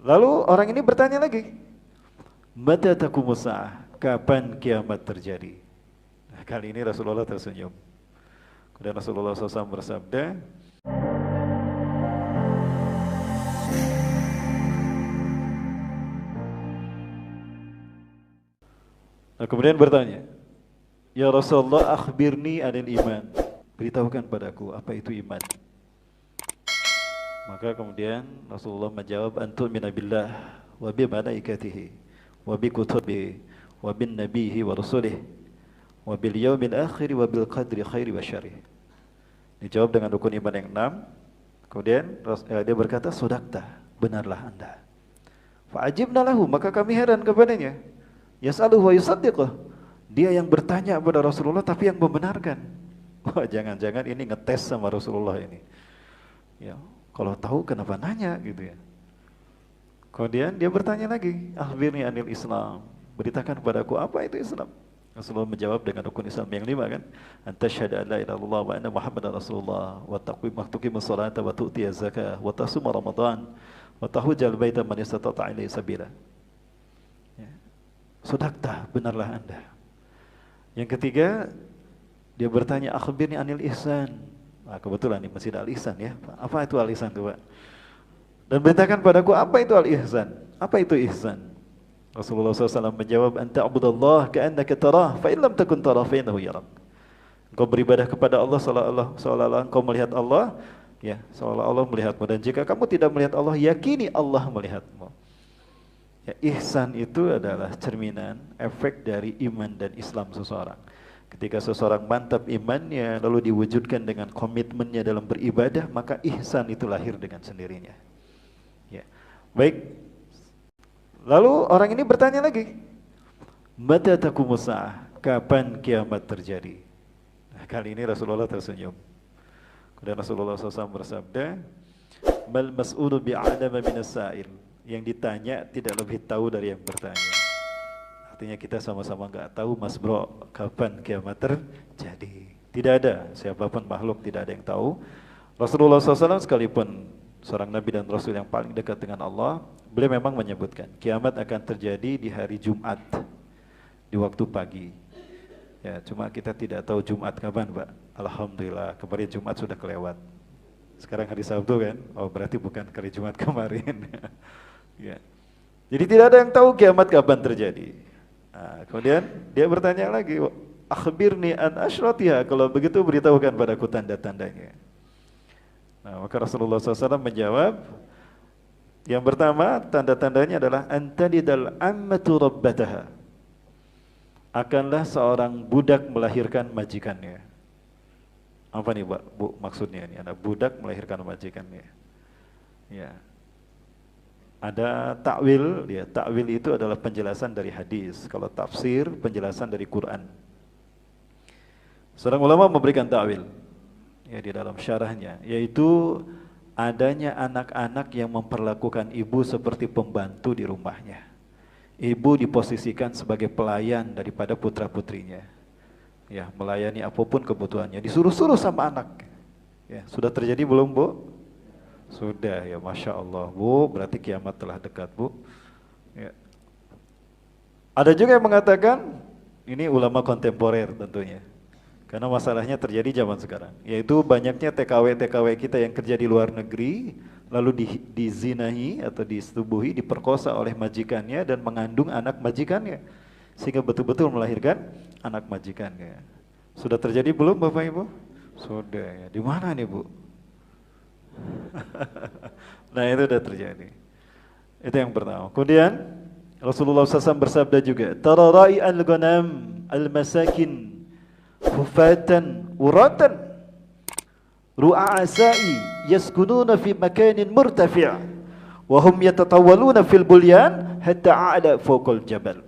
Lalu orang ini bertanya lagi, mata taqumus saah, kapan kiamat terjadi? Nah, kali ini Rasulullah tersenyum. Kemudian Rasulullah SAW bersabda, nah, kemudian bertanya, ya Rasulullah, akhbirni anil iman. Beritahukan padaku apa itu iman. Maka kemudian Rasulullah menjawab, antu'mina billah wa bi malaikatihi wa bi kutubihi wa bin nabihi wa rasulih wa bil yaumil akhir wa bil qadri khairi wa syarih. Dijawab dengan rukun iman yang 6. Kemudian dia berkata, sodakta, benarlah anda. Fa'ajibna lahu, maka kami heran kepadanya. Yas'aluhu wa yusaddiquh. Dia yang bertanya kepada Rasulullah tapi yang membenarkan. Wah, jangan-jangan ini ngetes sama Rasulullah ini. Ya, kalau tahu kenapa nanya gitu ya. Kemudian dia bertanya lagi, akhbirni anil Islam. Beritakan kepadaku apa itu Islam. Rasulullah menjawab dengan rukun Islam yang 5 kan. Anta syahada an la ilaha illallah wa anna Muhammadar Rasulullah wa tuqimus salata wa tu'tiyaz zakah wa tasuma Ramadan wa tahujjal baita man istata'a ilaihi sabila. Ya. Sodakta, benarlah anda. Yang ketiga, dia bertanya, akhbirni anil ihsan. Nah, kebetulan di Masjid Al-Ihsan ya. Apa itu Al-Ihsan tuh, Pak? Dan beritakan padaku apa itu Al-Ihsan? Apa itu ihsan? Rasulullah SAW menjawab, anta abudallah ka'annaka tarah, fa in lam takun tarah fa innahu yarak. Engkau beribadah kepada Allah seolah-olah engkau melihat Allah, ya, seolah Allah melihatmu. Dan jika kamu tidak melihat Allah, yakini Allah melihatmu. Ya, ihsan itu adalah cerminan efek dari iman dan Islam seseorang. Ketika seseorang mantap imannya lalu diwujudkan dengan komitmennya dalam beribadah, maka ihsan itu lahir dengan sendirinya. Ya. Baik. Lalu orang ini bertanya lagi, mata taqumus saah, kapan kiamat terjadi? Nah, kali ini Rasulullah tersenyum. Kemudian Rasulullah SAW bersabda, mal mas'ulu bi'alama minas sa'il. Yang ditanya tidak lebih tahu dari yang bertanya. Artinya kita sama-sama nggak tahu, Mas Bro, kapan kiamat terjadi. Tidak ada, siapapun makhluk tidak ada yang tahu. Rasulullah SAW sekalipun seorang Nabi dan Rasul yang paling dekat dengan Allah, beliau memang menyebutkan kiamat akan terjadi di hari Jumat, di waktu pagi. Ya, cuma kita tidak tahu Jumat kapan, Pak. Alhamdulillah, kemarin Jumat sudah kelewat. Sekarang hari Sabtu kan? Oh, berarti bukan hari Jumat kemarin. Ya. Jadi tidak ada yang tahu kiamat kapan terjadi. Nah, kemudian dia bertanya lagi, akhbirni an asyratiha, kalau begitu beritahukan padaku tanda-tandanya. Nah, maka Rasulullah SAW menjawab, yang pertama tanda-tandanya adalah antalidal ammatu rabbataha. Akanlah seorang budak melahirkan majikannya. Apa nih, Pak, Bu, maksudnya ini? Ada budak melahirkan majikannya. Ya. Ada takwil, ya. Takwil itu adalah penjelasan dari hadis. Kalau tafsir, penjelasan dari Quran. Seorang ulama memberikan takwil, ya, di dalam syarahnya, yaitu adanya anak-anak yang memperlakukan ibu seperti pembantu di rumahnya. Ibu diposisikan sebagai pelayan daripada putra-putrinya. Ya, melayani apapun kebutuhannya, disuruh-suruh sama anak. Ya, sudah terjadi belum, Bu? Sudah, ya, Masya Allah, Bu, berarti kiamat telah dekat, Bu. Ya. Ada juga yang mengatakan, ini ulama kontemporer tentunya, karena masalahnya terjadi zaman sekarang, yaitu banyaknya TKW-TKW kita yang kerja di luar negeri, lalu dizinahi atau disetubuhi, diperkosa oleh majikannya dan mengandung anak majikannya, sehingga betul-betul melahirkan anak majikannya. Sudah terjadi belum, Bapak Ibu? Sudah, ya. Di mana nih, Bu? Nah, itu sudah terjadi. Itu yang pertama. Kemudian Rasulullah SAW bersabda juga, tara ra'i al-ghanam al-masakin hufatan uratan ru'asai yaskununa fi makanin murtafi' wa hum yatatawwaluna fil bulyan hatta a'la fawqal jabal.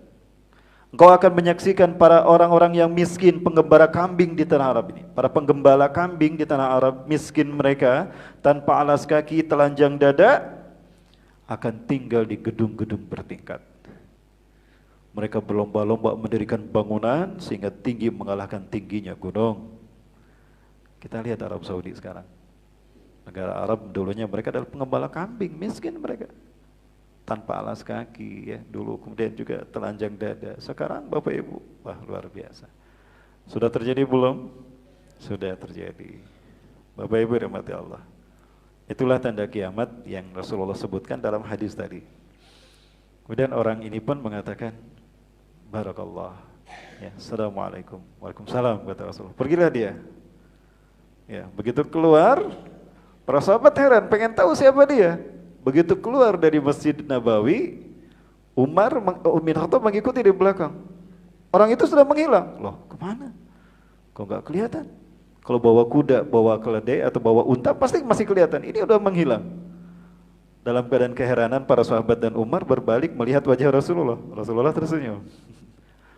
Engkau akan menyaksikan para orang-orang yang miskin, penggembala kambing di tanah Arab ini. Para penggembala kambing di tanah Arab, miskin mereka, tanpa alas kaki, telanjang dada, akan tinggal di gedung-gedung bertingkat. Mereka berlomba-lomba mendirikan bangunan sehingga tinggi mengalahkan tingginya gunung. Kita lihat Arab Saudi sekarang. Negara Arab dulunya mereka adalah penggembala kambing, miskin mereka. tanpa alas kaki ya dulu, kemudian juga telanjang dada. Sekarang Bapak Ibu, wah luar biasa. Sudah terjadi belum? Sudah terjadi. Bapak Ibu rahmati Allah. Itulah tanda kiamat yang Rasulullah sebutkan dalam hadis tadi. Kemudian orang ini pun mengatakan, Barakallah. Ya, Assalamualaikum. Waalaikumsalam kata Rasulullah. Pergilah dia. Ya, begitu keluar, para sahabat heran, pengen tahu siapa dia. Begitu keluar dari Masjid Nabawi, Umar bin Khattab mengikuti di belakang. Orang itu sudah menghilang. Loh, kemana? Kok nggak kelihatan? Kalau bawa kuda, bawa keledai atau bawa unta pasti masih kelihatan. Ini udah menghilang. Dalam keadaan keheranan, para sahabat dan Umar berbalik melihat wajah Rasulullah. Rasulullah tersenyum.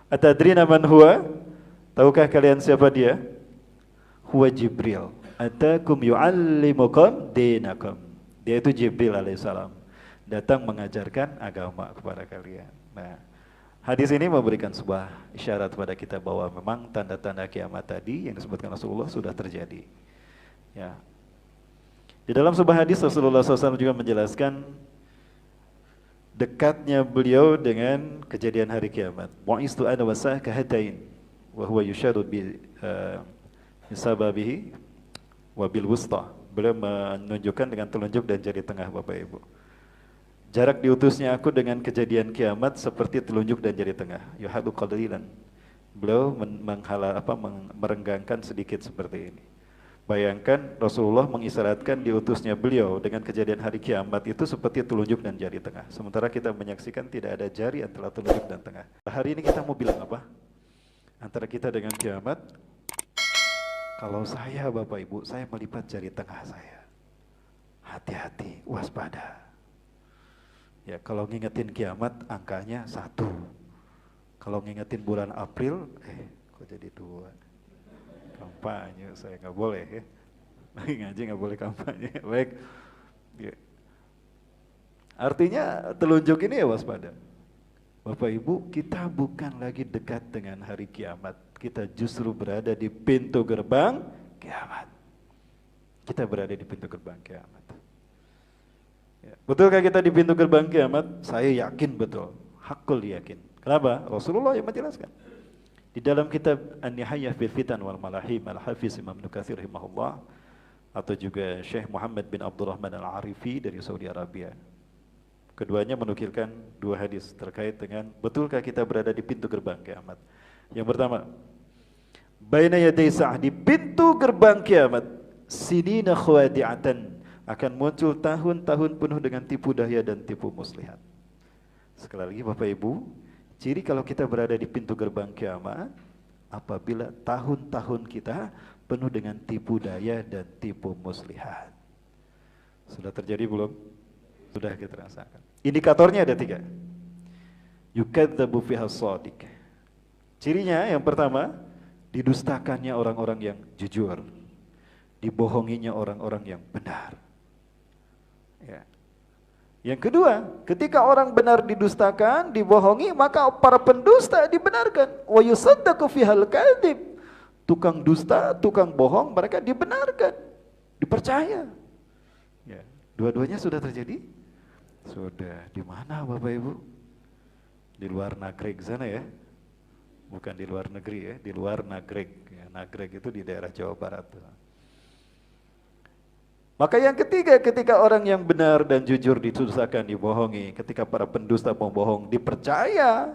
Atadrina man huwa? Tahukah kalian siapa dia? Huwa Jibril. Atakum yu'allimukum dinakum. Dia itu Jibril alaihissalam. Datang mengajarkan agama kepada kalian. Nah, hadis ini memberikan sebuah isyarat kepada kita bahwa memang tanda-tanda kiamat tadi yang disebutkan Rasulullah sudah terjadi. Ya. Di dalam sebuah hadis Rasulullah SAW juga menjelaskan dekatnya beliau dengan kejadian hari kiamat. Wa'istu ana wasah kahatain wa huwa yushadu bi sababihi wa bil wusta. Beliau menunjukkan dengan telunjuk dan jari tengah Bapak Ibu. Jarak diutusnya aku dengan kejadian kiamat seperti telunjuk dan jari tengah. Yuhadu qalilan. Beliau merenggangkan sedikit seperti ini. Bayangkan Rasulullah mengisyaratkan diutusnya beliau dengan kejadian hari kiamat itu seperti telunjuk dan jari tengah. Sementara kita menyaksikan tidak ada jari antara telunjuk dan tengah. Hari ini kita mau bilang apa? Antara kita dengan kiamat, kalau saya Bapak Ibu, saya melipat jari tengah saya. Hati-hati, waspada. Ya, kalau ngingetin kiamat angkanya 1. Kalau ngingetin bulan April, kok jadi 2. Kampanye, saya nggak boleh ya. Lagi ngaji nggak boleh kampanye. Baik. Ya. Artinya telunjuk ini ya waspada. Bapak Ibu, kita bukan lagi dekat dengan hari kiamat. Kita justru berada di pintu gerbang kiamat. Kita berada di pintu gerbang kiamat. Ya. Betulkah kita di pintu gerbang kiamat? Saya yakin betul. Hakul yakin. Kenapa? Rasulullah yang menjelaskan. Di dalam kitab An-Nihayah fil Fitan wal Malahim Al-Hafiz Imam Ibnu Katsir rahimahullah, atau juga Syekh Muhammad bin Abdurrahman Al-Arifi dari Saudi Arabia. Keduanya menukilkan 2 hadis terkait dengan betulkah kita berada di pintu gerbang kiamat. Yang pertama, baina yaday sa'ah, di pintu gerbang kiamat, sinina khawadi'atan, akan muncul tahun-tahun penuh dengan tipu daya dan tipu muslihat. Sekali lagi Bapak Ibu, ciri kalau kita berada di pintu gerbang kiamat, apabila tahun-tahun kita penuh dengan tipu daya dan tipu muslihat. Sudah terjadi belum? Sudah kita rasakan. Indikatornya ada 3. Yukadzabu fiha shadiq. Cirinya yang pertama, didustakannya orang-orang yang jujur, dibohonginya orang-orang yang benar. Ya. Yang kedua, ketika orang benar didustakan, dibohongi, maka para pendusta dibenarkan. Wa yusaddaqu fihal kadhib. Tukang dusta, tukang bohong, mereka dibenarkan, dipercaya. Ya, dua-duanya sudah terjadi? Sudah. Di mana Bapak Ibu? Di luar Nagreg sana ya. Bukan di luar negeri ya, di luar Nagreg. Ya, Nagreg itu di daerah Jawa Barat. Maka yang ketiga, ketika orang yang benar dan jujur didustakan, dibohongi, ketika para pendusta membohong, dipercaya,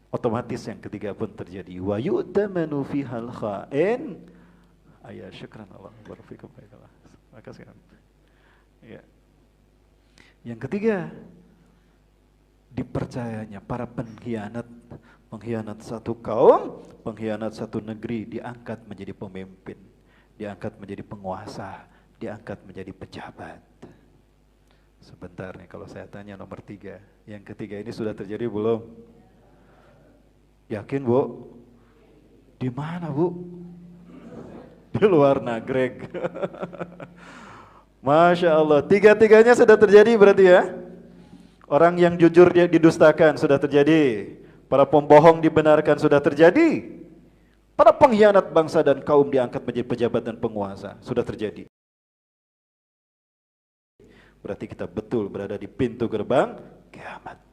otomatis yang ketiga pun terjadi. Wa yu'tamanu fihal kha'in. Ayah, syukran Allah. Barafikum baiklah. Makasih. Ya. Yang ketiga, dipercayanya para pengkhianat, pengkhianat satu kaum, pengkhianat satu negeri diangkat menjadi pemimpin, diangkat menjadi penguasa, diangkat menjadi pejabat. Sebentar nih, kalau saya tanya nomor 3, yang ketiga ini sudah terjadi belum? Yakin Bu? Di mana Bu? Di luar Nagreg. Masya Allah, 3-tiganya sudah terjadi berarti ya? Orang yang jujur dia didustakan sudah terjadi, para pembohong dibenarkan sudah terjadi, para pengkhianat bangsa dan kaum diangkat menjadi pejabat dan penguasa sudah terjadi. berarti kita betul berada di pintu gerbang kiamat.